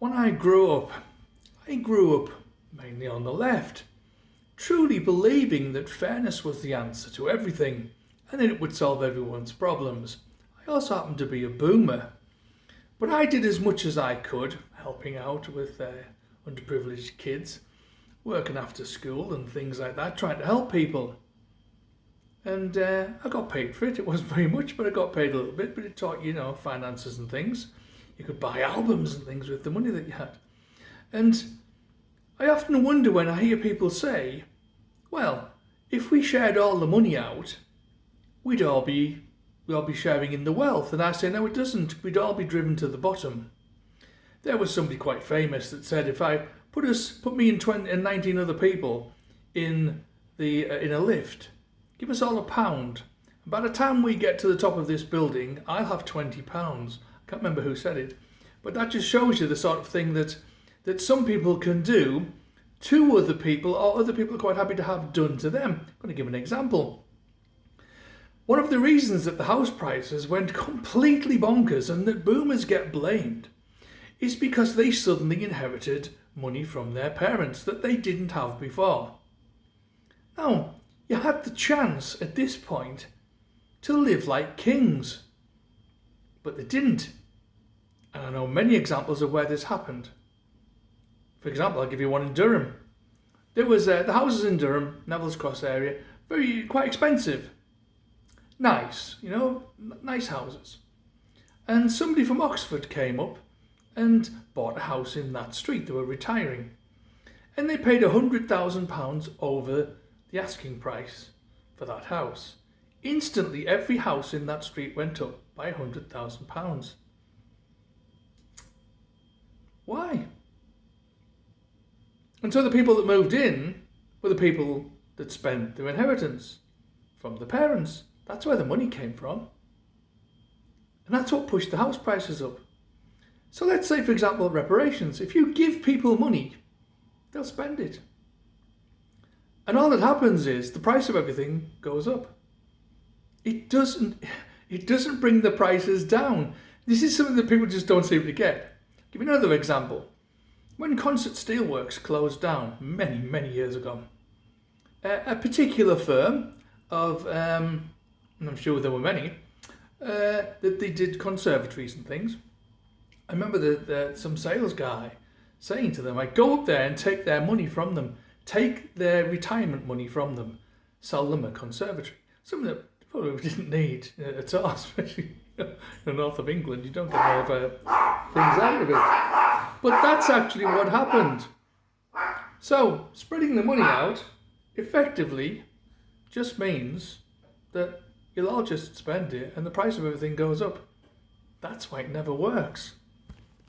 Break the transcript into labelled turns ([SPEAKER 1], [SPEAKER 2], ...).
[SPEAKER 1] When I grew up mainly on the left, truly believing that fairness was the answer to everything and that it would solve everyone's problems. I also happened to be a boomer, but I did as much as I could, helping out with underprivileged kids, working after school and things like that, trying to help people. And I got paid for it. It wasn't very much, but I got paid a little bit. But it taught you, finances and things. You could buy albums and things with the money that you had. And I often wonder when I hear people say, well, if we shared all the money out, we'd all be sharing in the wealth. And I say, no, it doesn't. We'd all be driven to the bottom. There was somebody quite famous that said, if I put me and 19 other people in a lift, give us all £1. By the time we get to the top of this building, I'll have £20. I can't remember who said it, but that just shows you the sort of thing that some people can do to other people, or other people are quite happy to have done to them. I'm going to give an example. One of the reasons that the house prices went completely bonkers and that boomers get blamed is because they suddenly inherited money from their parents that they didn't have before. Now, you had the chance at this point to live like kings, but they didn't. And I know many examples of where this happened. For example, I'll give you one in Durham. There was the houses in Durham, Neville's Cross area, quite expensive. Nice, nice houses. And somebody from Oxford came up and bought a house in that street. They were retiring. And they paid £100,000 over the asking price for that house. Instantly, every house in that street went up by £100,000. Why? And so the people that moved in were the people that spent their inheritance from the parents. That's where the money came from. And that's what pushed the house prices up. So let's say, for example, reparations. If you give people money, they'll spend it. And all that happens is the price of everything goes up. It doesn't bring the prices down. This is something that people just don't seem to get. I'll give you another example. When Concert Steelworks closed down many, many years ago, a particular firm of, and I'm sure there were many, that they did conservatories and things. I remember some sales guy saying to them, I go up there and take their money from them, take their retirement money from them, sell them a conservatory. Something that they probably didn't need at all, especially in the north of England. You don't get a lot of things out of it. But that's actually what happened. So, spreading the money out effectively just means that you'll all just spend it and the price of everything goes up. That's why it never works.